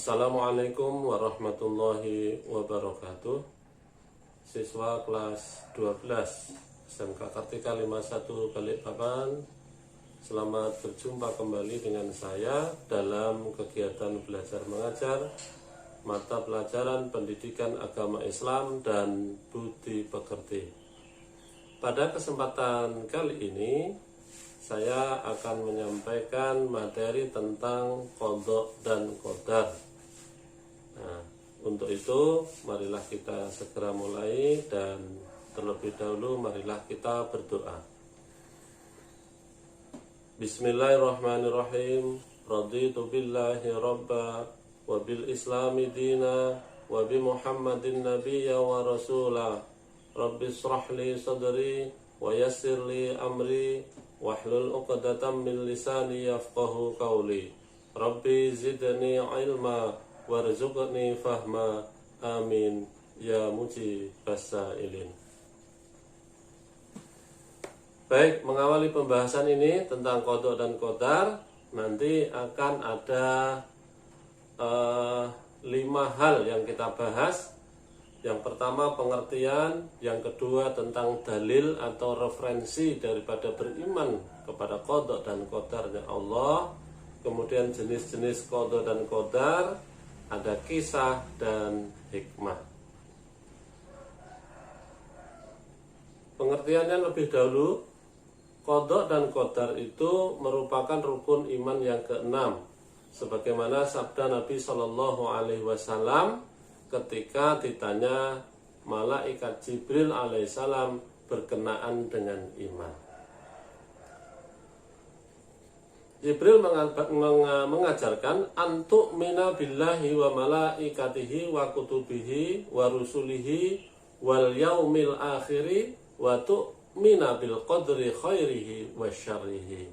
Assalamualaikum warahmatullahi wabarakatuh. Siswa kelas 12 SMK Kartika 51 Balikpapan, selamat berjumpa kembali dengan saya dalam kegiatan belajar mengajar mata pelajaran pendidikan agama Islam dan budi pekerti. Pada kesempatan kali ini saya akan menyampaikan materi tentang qadha dan qadar. Nah, untuk itu marilah kita segera mulai, dan terlebih dahulu marilah kita berdoa. Bismillahirrahmanirrahim. Raditu billahi rabba wa bil islami dina wa bi Muhammadin nabiyya wa rasula. Rabbi shrah li sadri wa yassir li amri wahlul 'uqdatam min lisani yafqahu qawli. Rabbi zidni ilma warzuqni fahma. Amin ya mujibas sa'ilin. Baik, mengawali pembahasan ini tentang qadha dan qadar, nanti akan ada 5 hal yang kita bahas. Yang pertama pengertian, yang kedua tentang dalil atau referensi daripada beriman kepada qadha dan qadarnya Allah, kemudian jenis-jenis qadha dan qadar, ada kisah dan hikmah. Pengertiannya lebih dahulu, qadha dan qadar itu merupakan rukun iman yang ke-6, sebagaimana sabda Nabi Shallallahu Alaihi Wasallam ketika ditanya malaikat Jibril alaihissalam berkenaan dengan iman. Jibril mengajarkan antuk mina billahi wa malaikatihi wa kutubihi wa rusulihi wal yaumil akhiri wa tu'mina bil qadri khairihi wa syarrihi.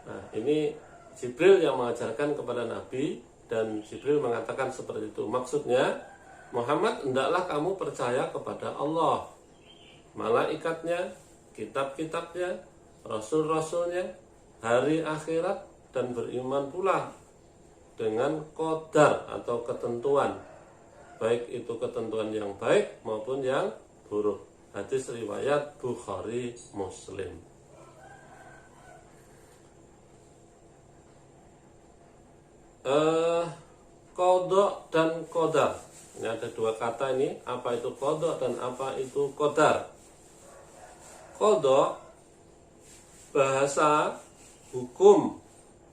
Nah, ini Jibril yang mengajarkan kepada Nabi, dan Jibril mengatakan seperti itu. Maksudnya, Muhammad, hendaklah kamu percaya kepada Allah, malaikatnya, kitab-kitabnya, rasul-rasulnya, hari akhirat, dan beriman pula dengan qadar atau ketentuan, baik itu ketentuan yang baik maupun yang buruk. Hadis riwayat Bukhari Muslim. Qadha dan qadar. Ini ada 2 kata ini, apa itu qadha dan apa itu qadar. Qadha bahasa hukum,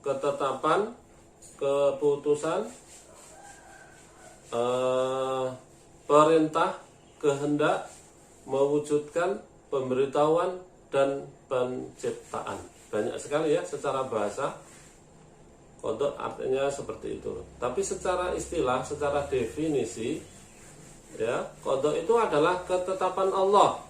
ketetapan, keputusan, perintah, kehendak, mewujudkan, pemberitahuan, dan penciptaan. Banyak sekali ya secara bahasa. Qadha artinya seperti itu. Tapi secara istilah, secara definisi, ya, qadha itu adalah ketetapan Allah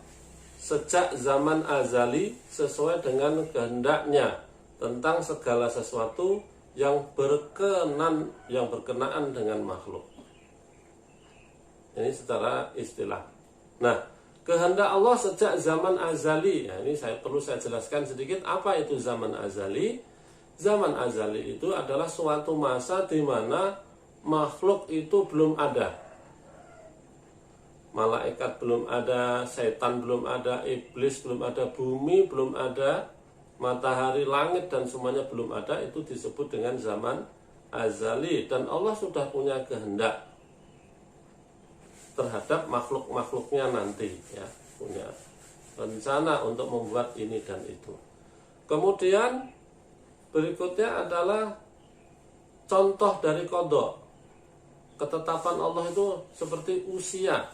sejak zaman azali sesuai dengan kehendaknya tentang segala sesuatu yang berkenaan dengan makhluk. Ini secara istilah. Nah, kehendak Allah sejak zaman azali. Ini perlu saya jelaskan sedikit apa itu zaman azali. Zaman azali itu adalah suatu masa di mana makhluk itu belum ada. Malaikat belum ada, setan belum ada, iblis belum ada, bumi belum ada, matahari, langit, dan semuanya belum ada. Itu disebut dengan zaman azali. Dan Allah sudah punya kehendak terhadap makhluk-makhluknya nanti, ya, punya rencana untuk membuat ini dan itu. Kemudian berikutnya adalah contoh dari qadha. Ketetapan Allah itu seperti usia.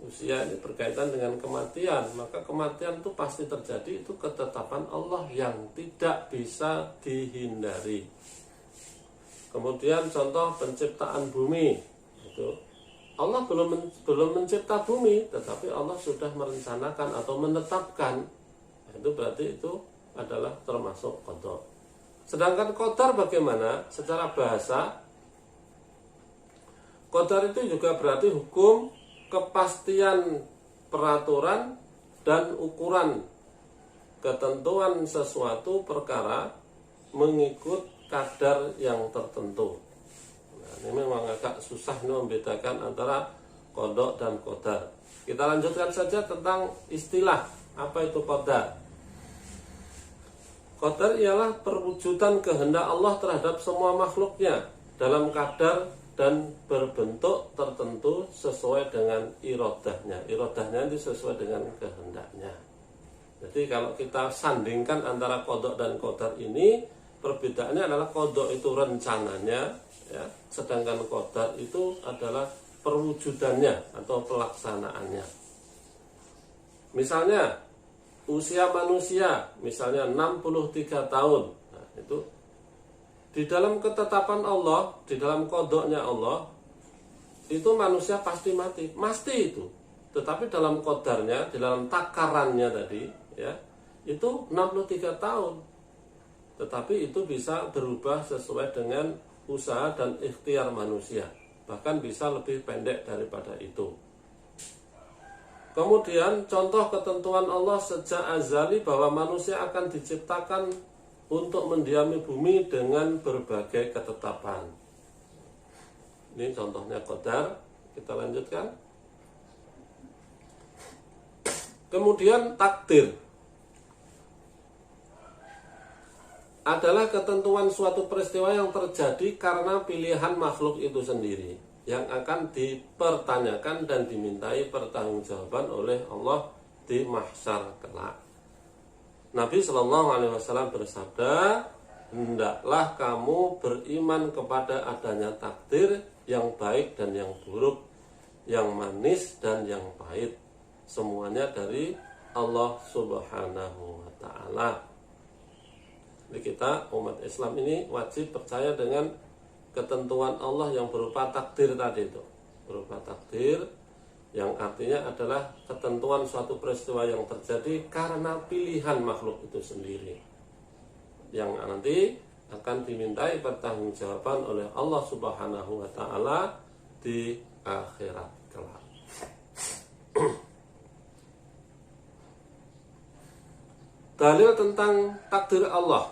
Usia ini berkaitan dengan kematian, maka kematian itu pasti terjadi, itu ketetapan Allah yang tidak bisa dihindari. Kemudian contoh penciptaan bumi. Itu Allah belum mencipta bumi, tetapi Allah sudah merencanakan atau menetapkan. Itu berarti itu adalah termasuk qadha. Sedangkan qadar bagaimana? Secara bahasa, qadar itu juga berarti hukum, kepastian peraturan, dan ukuran ketentuan sesuatu perkara mengikut kadar yang tertentu. Nah, ini memang agak susah ini membedakan antara qada dan qadar. Kita lanjutkan saja tentang istilah apa itu qadar. Qadar ialah perwujudan kehendak Allah terhadap semua makhluknya dalam kadar dan berbentuk tertentu sesuai dengan irodahnya. Irodahnya itu sesuai dengan kehendaknya. Jadi kalau kita sandingkan antara qada dan qadar ini, perbedaannya adalah qada itu rencananya, ya, sedangkan qadar itu adalah perwujudannya atau pelaksanaannya. Misalnya usia manusia misalnya 63 tahun. Nah, itu di dalam ketetapan Allah, di dalam qadanya Allah, itu manusia pasti mati, itu. Tetapi dalam qadarnya, di dalam takarannya tadi, ya, itu 63 tahun. Tetapi itu bisa berubah sesuai dengan usaha dan ikhtiar manusia. Bahkan bisa lebih pendek daripada itu. Kemudian contoh ketentuan Allah sejak azali bahwa manusia akan diciptakan untuk mendiami bumi dengan berbagai ketetapan. Ini contohnya qadar. Kita lanjutkan. Kemudian takdir adalah ketentuan suatu peristiwa yang terjadi karena pilihan makhluk itu sendiri, yang akan dipertanyakan dan dimintai pertanggungjawaban oleh Allah di mahsyar kelak. Nabi Shallallahu Alaihi Wasallam bersabda, hendaklah kamu beriman kepada adanya takdir yang baik dan yang buruk, yang manis dan yang pahit, semuanya dari Allah Subhanahu Wa Taala. Jadi kita umat Islam ini wajib percaya dengan ketentuan Allah yang berupa takdir tadi itu, berupa takdir yang artinya adalah ketentuan suatu peristiwa yang terjadi karena pilihan makhluk itu sendiri, yang nanti akan dimintai pertanggungjawaban oleh Allah Subhanahu Wa Taala di akhirat kelak. Dalil tentang takdir Allah.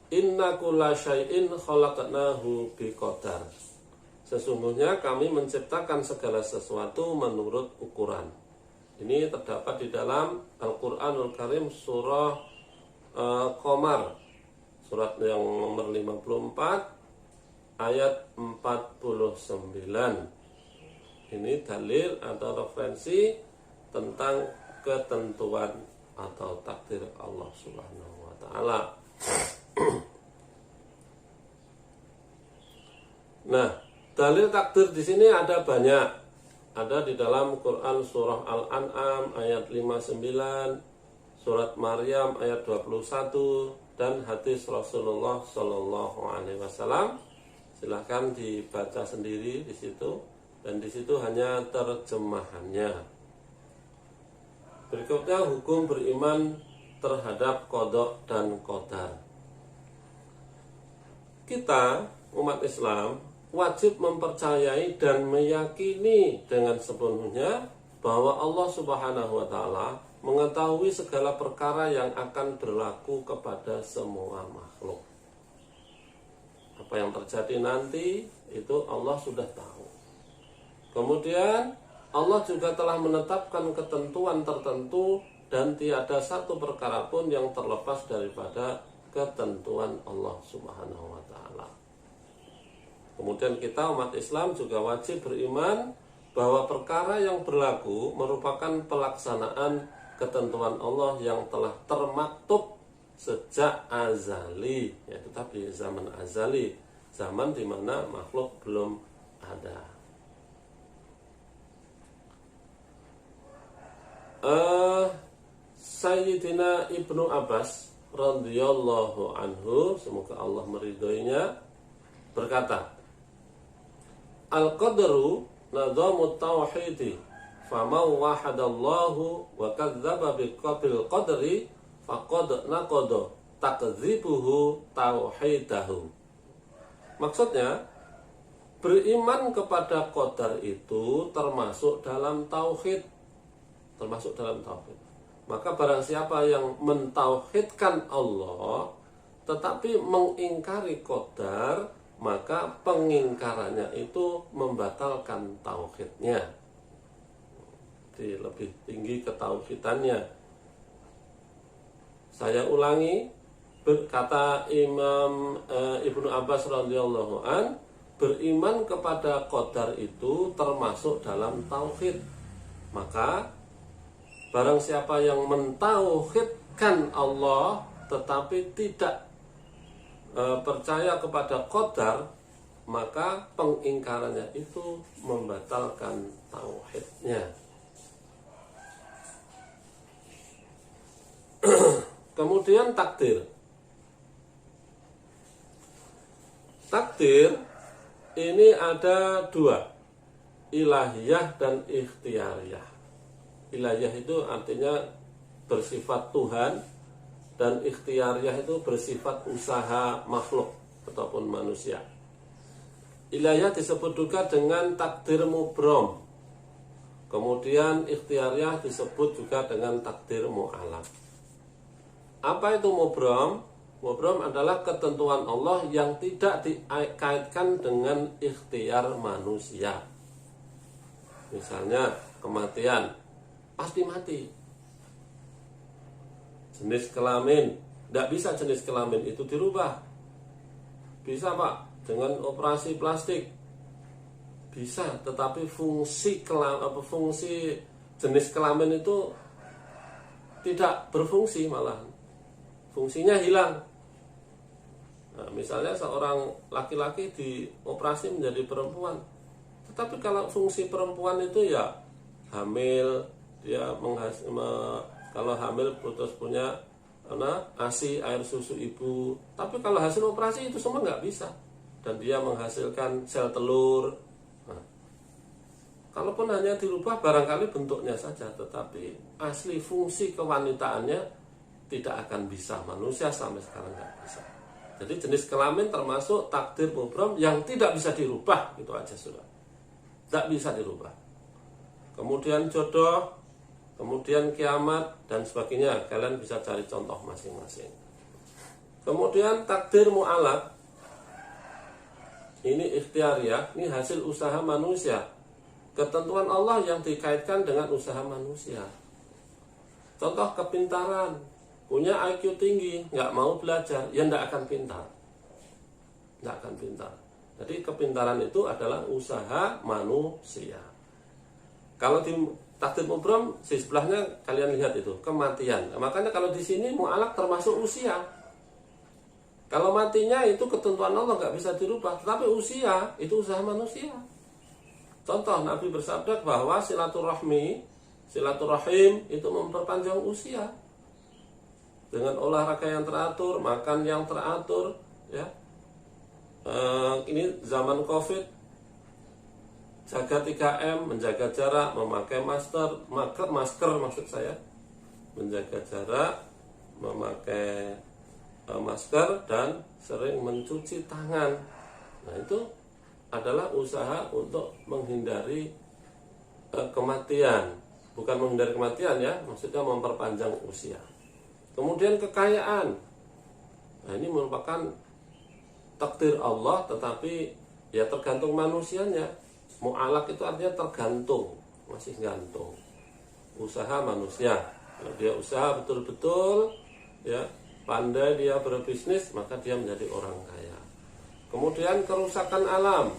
Inna kulla syai'in khalaqnahu biqadar. Sesungguhnya kami menciptakan segala sesuatu menurut ukuran. Ini terdapat di dalam Al-Qur'anul Karim surah Qamar, surat yang nomor 54 ayat 49. Ini dalil atau referensi tentang ketentuan atau takdir Allah Subhanahu wa taala. Nah, dalil takdir di sini ada banyak. Ada di dalam Quran surah Al-An'am ayat 59, surat Maryam ayat 21, dan hadis Rasulullah Shallallahu Alaihi Wasallam. Silahkan dibaca sendiri di situ, dan di situ hanya terjemahannya. Berikutnya hukum beriman terhadap qada dan qadar. Kita umat Islam wajib mempercayai dan meyakini dengan sepenuhnya bahwa Allah Subhanahu wa taala mengetahui segala perkara yang akan berlaku kepada semua makhluk. Apa yang terjadi nanti itu Allah sudah tahu. Kemudian Allah juga telah menetapkan ketentuan tertentu dan tiada satu perkara pun yang terlepas daripada ketentuan Allah Subhanahu wa taala. Kemudian kita umat Islam juga wajib beriman bahwa perkara yang berlaku merupakan pelaksanaan ketentuan Allah yang telah termaktub sejak azali, yaitu tadi zaman azali, zaman di mana makhluk belum ada. Sayyidina Ibnu Abbas radhiyallahu anhu, semoga Allah meridhoinya, berkata, Al-qadru nadhamut tauhidi faman wahadallahu wa kadzdzaba biqabil qadri faqad naqada takdzibuhu tauhidahu. Maksudnya, beriman kepada qadar itu termasuk dalam tauhid. Maka barang siapa yang mentauhidkan Allah, tetapi mengingkari qadar, maka pengingkarannya itu membatalkan tauhidnya. Jadi lebih tinggi ketauhidannya. Saya ulangi, berkata Imam Ibnu Abbas radhiyallahu an, beriman kepada qadar itu termasuk dalam tauhid. Maka barang siapa yang mentauhidkan Allah tetapi tidak percaya kepada qadar, maka pengingkarannya itu membatalkan tauhidnya. Kemudian takdir. Takdir ini ada dua, ilahiyah dan ikhtiariyah. Ilahiyah itu artinya bersifat Tuhan, dan ikhtiariyah itu bersifat usaha makhluk ataupun manusia. Ilahiyah disebut juga dengan takdir mubrom. Kemudian ikhtiariyah disebut juga dengan takdir mu'alaq. Apa itu mubrom? Mubrom adalah ketentuan Allah yang tidak dikaitkan dengan ikhtiar manusia. Misalnya kematian, pasti mati. Jenis kelamin, tidak bisa jenis kelamin itu dirubah. Bisa Pak, dengan operasi plastik. Bisa, tetapi fungsi jenis kelamin itu tidak berfungsi, malah fungsinya hilang. Nah, misalnya seorang laki-laki dioperasi menjadi perempuan, tetapi kalau fungsi perempuan itu ya hamil, dia kalau hamil terus punya ASI, air susu ibu. Tapi kalau hasil operasi itu semua nggak bisa, dan dia menghasilkan sel telur. Nah, kalaupun hanya dirubah barangkali bentuknya saja, tetapi asli fungsi kewanitaannya tidak akan bisa. Manusia sampai sekarang nggak bisa. Jadi jenis kelamin termasuk takdir mubrom yang tidak bisa dirubah, itu aja sudah. Tidak bisa dirubah. Kemudian jodoh, kemudian kiamat dan sebagainya. Kalian bisa cari contoh masing-masing. Kemudian takdir mu'alaq, ini ikhtiariyah, ini hasil usaha manusia. Ketentuan Allah yang dikaitkan dengan usaha manusia. Contoh kepintaran, punya IQ tinggi, nggak mau belajar, ya nggak akan pintar. Nggak akan pintar. Jadi kepintaran itu adalah usaha manusia. Kalau di takdir mubrom, di sebelahnya kalian lihat itu, kematian. Nah, makanya kalau di sini mu'alaq termasuk usia. Kalau matinya itu ketentuan Allah nggak bisa dirubah, tetapi usia itu usaha manusia. Contoh, Nabi bersabda bahwa silaturahim itu memperpanjang usia. Dengan olahraga yang teratur, makan yang teratur, ya. Ini zaman Covid, jaga 3M, menjaga jarak, memakai masker maksud saya, menjaga jarak, memakai masker, dan sering mencuci tangan. Nah, itu adalah usaha untuk menghindari kematian. Bukan menghindari kematian ya, maksudnya memperpanjang usia. Kemudian kekayaan. Nah, ini merupakan takdir Allah, tetapi ya tergantung manusianya. Mu'alaq itu artinya tergantung, masih gantung. Usaha manusia. Kalau dia usaha betul-betul, ya pandai dia berbisnis, maka dia menjadi orang kaya. Kemudian kerusakan alam.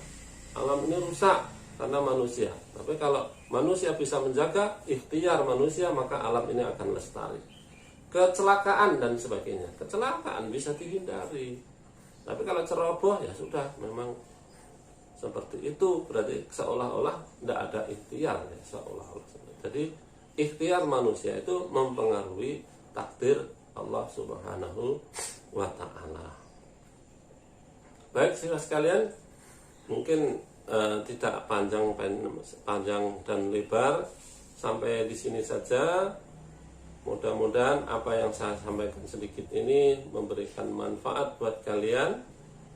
Alam ini rusak karena manusia. Tapi kalau manusia bisa menjaga ikhtiar manusia, maka alam ini akan lestari. Kecelakaan dan sebagainya. Kecelakaan bisa dihindari. Tapi kalau ceroboh ya sudah, memang seperti itu. Berarti seolah-olah tidak ada ikhtiar ya, seolah-olah. Jadi ikhtiar manusia itu mempengaruhi takdir Allah Subhanahu wa ta'ala. Baik, saudara sekalian, mungkin tidak panjang dan lebar, sampai di sini saja. Mudah-mudahan apa yang saya sampaikan sedikit ini memberikan manfaat buat kalian,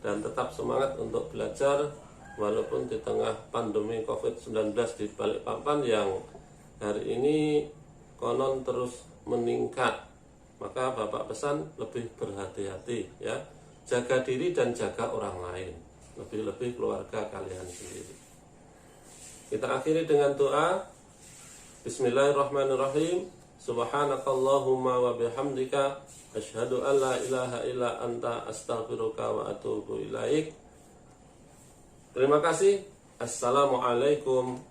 dan tetap semangat untuk belajar walaupun di tengah pandemi COVID-19 di Balikpapan yang hari ini konon terus meningkat. Maka Bapak pesan lebih berhati-hati ya. Jaga diri dan jaga orang lain, lebih-lebih keluarga kalian sendiri. Kita akhiri dengan doa. Bismillahirrahmanirrahim. Subhanakallahumma wa bihamdika asyhadu an la ilaha illa anta astaghfiruka wa atubu ilaik. Terima kasih. Assalamualaikum